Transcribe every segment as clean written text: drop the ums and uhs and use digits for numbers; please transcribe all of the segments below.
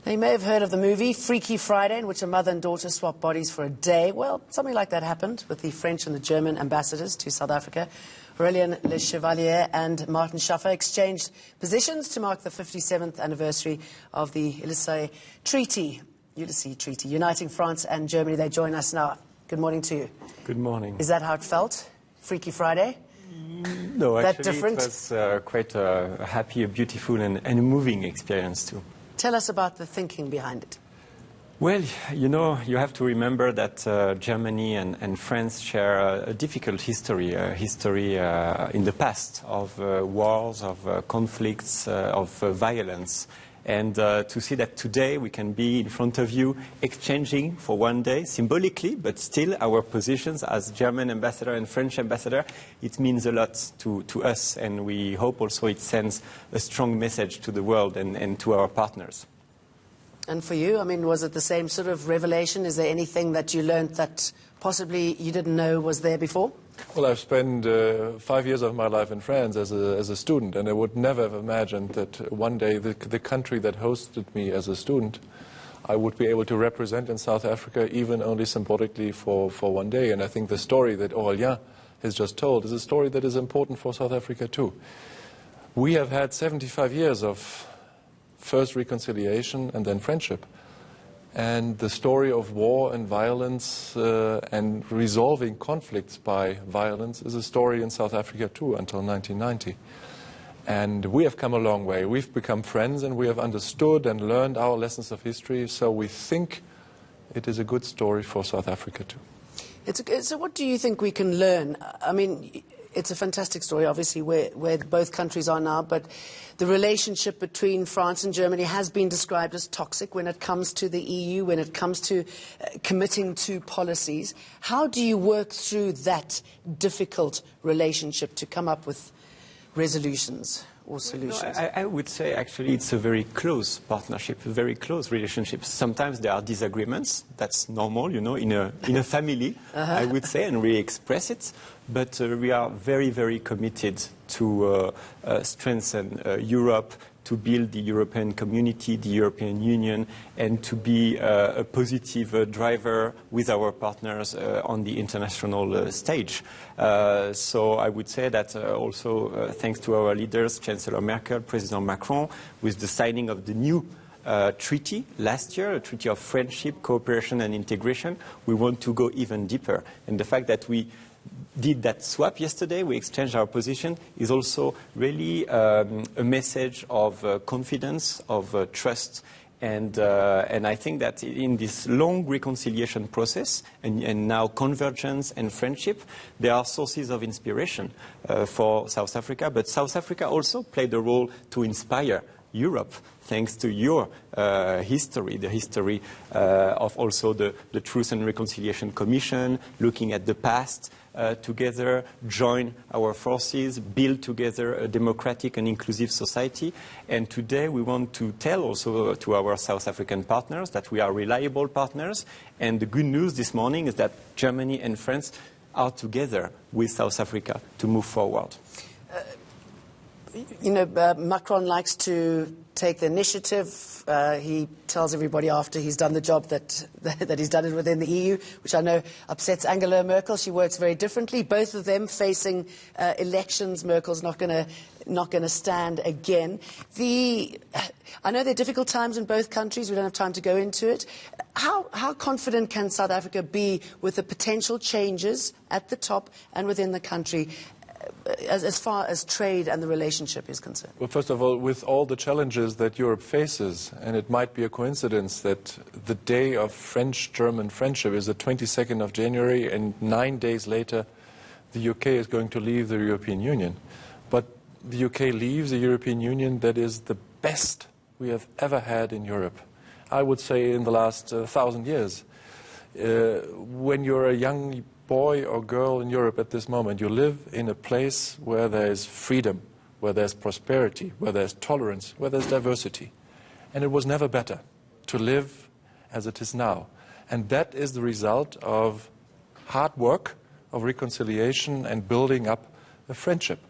Now, you may have heard of the movie Freaky Friday, in which a mother and daughter swap bodies for a day. Well, something like that happened with the French and the German ambassadors to South Africa. Aurélien, Lechevallier and Martin Schäfer exchanged positions to mark the 57th anniversary of the Elysée Treaty, uniting France and Germany. They join us now. Good morning to you. Good morning. Is that how it felt? Freaky Friday? No, that actually different? It was quite a happy, a beautiful and a moving experience too. Tell us about the thinking behind it. Well, you know, you have to remember that Germany and France share a difficult history, in the past of wars, of conflicts, of violence. And to see that today we can be in front of you exchanging for one day, symbolically, but still our positions as German ambassador and French ambassador, it means a lot to us. And we hope also it sends a strong message to the world and to our partners. And for you, I mean, was it the same sort of revelation? Is there anything that you learned that possibly you didn't know was there before? Well, I've spent 5 years of my life in France as a student, and I would never have imagined that one day the country that hosted me as a student, I would be able to represent in South Africa, even only symbolically for one day. And I think the story that Aurélien has just told is a story that is important for South Africa too. We have had 75 years of first reconciliation and then friendship. And the story of war and violence and resolving conflicts by violence is a story in South Africa too until 1990. And we have come a long way. We've become friends and we have understood and learned our lessons of history. So we think it is a good story for South Africa too. So what do you think we can learn? I mean, it's a fantastic story, obviously, where both countries are now, but the relationship between France and Germany has been described as toxic when it comes to the EU, when it comes to committing to policies. How do you work through that difficult relationship to come up with resolutions or solutions? No, I would say actually it's a very close partnership, a very close relationship. Sometimes there are disagreements. That's normal, you know, in a family, I would say, and we express it. But we are very, very committed to strengthen Europe, to build the European community, the European Union, and to be a positive driver with our partners on the international stage. So I would say that also thanks to our leaders, Chancellor Merkel, President Macron, with the signing of the new treaty last year, a treaty of friendship, cooperation and integration, we want to go even deeper. And the fact that we did that swap yesterday, we exchanged our position, is also really a message of confidence, of trust. And I think that in this long reconciliation process and now convergence and friendship, there are sources of inspiration for South Africa. But South Africa also played a role to inspire Europe, thanks to your history, the history of also the Truth and Reconciliation Commission, looking at the past, together, join our forces, build together a democratic and inclusive society. And today we want to tell also to our South African partners that we are reliable partners. And the good news this morning is that Germany and France are together with South Africa to move forward. You know, Macron likes to take the initiative. He tells everybody after he's done the job that he's done it within the EU, which I know upsets Angela Merkel. She works very differently. Both of them facing elections. Merkel's not going to stand again. I know there are difficult times in both countries. We don't have time to go into it. How confident can South Africa be with the potential changes at the top and within the country, as far as trade and the relationship is concerned? Well, first of all, with all the challenges that Europe faces, and it might be a coincidence that the day of French-German friendship is the 22nd of January, and 9 days later the UK is going to leave the European Union. But the UK leaves the European Union that is the best we have ever had in Europe. I would say in the last 1,000 years. When you're a young boy or girl in Europe at this moment, you live in a place where there is freedom, where there's prosperity, where there's tolerance, where there's diversity. And it was never better to live as it is now. And that is the result of hard work, of reconciliation and building up a friendship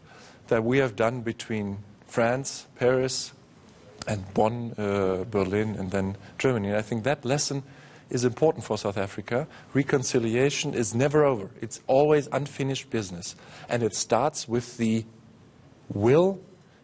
that we have done between France, Paris, and Bonn, Berlin, and then Germany. And I think that lesson is important for South Africa. Reconciliation is never over. It's always unfinished business. And it starts with the will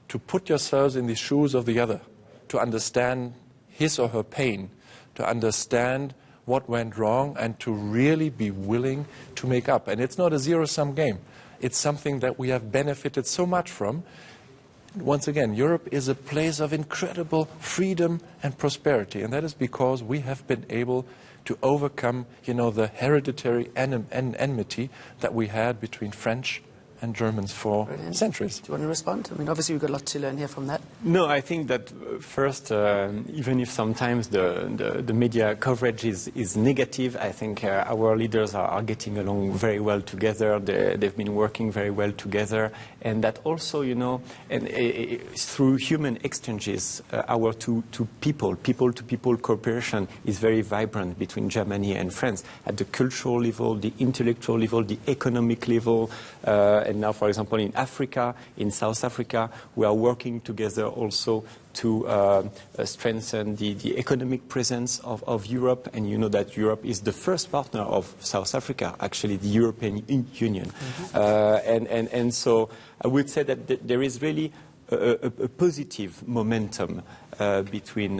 to put yourselves in the shoes of the other, to understand his or her pain, to understand what went wrong, and to really be willing to make up. And it's not a zero-sum game. It's something that we have benefited so much from. Once again, Europe is a place of incredible freedom and prosperity, and that is because we have been able to overcome, the hereditary enmity that we had between French and Germans for centuries. Do you want to respond? I mean, obviously we've got a lot to learn here from that. No, I think that first, even if sometimes the media coverage is negative, I think our leaders are getting along very well together. They've been working very well together, and that also, and through human exchanges, our two people-to-people cooperation is very vibrant between Germany and France at the cultural level, the intellectual level, the economic level. And now, for example, in Africa, in South Africa, we are working together also to strengthen the economic presence of Europe. And you know that Europe is the first partner of South Africa, actually the European Union. Mm-hmm. And so I would say that there is really a positive momentum between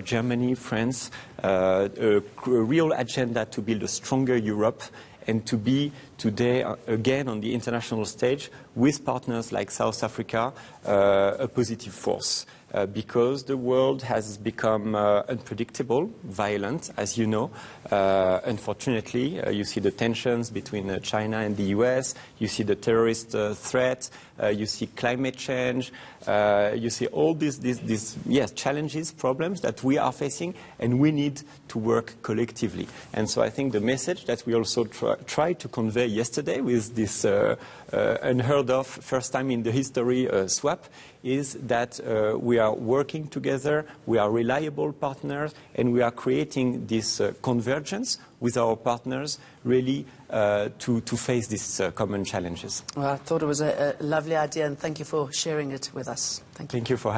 Germany, France, a real agenda to build a stronger Europe, and to be today, again, on the international stage, with partners like South Africa, a positive force. Because the world has become unpredictable, violent, as you know. Unfortunately, you see the tensions between China and the US, you see the terrorist threat, you see climate change, you see all these challenges, problems that we are facing, and we need to work collectively. And so I think the message that we also tried to convey yesterday with this unheard of, first time in the history swap, is that we are working together, we are reliable partners, and we are creating this convergence with our partners really to face these common challenges. Well, I thought it was a lovely idea, and thank you for sharing it with us. Thank you. Thank you for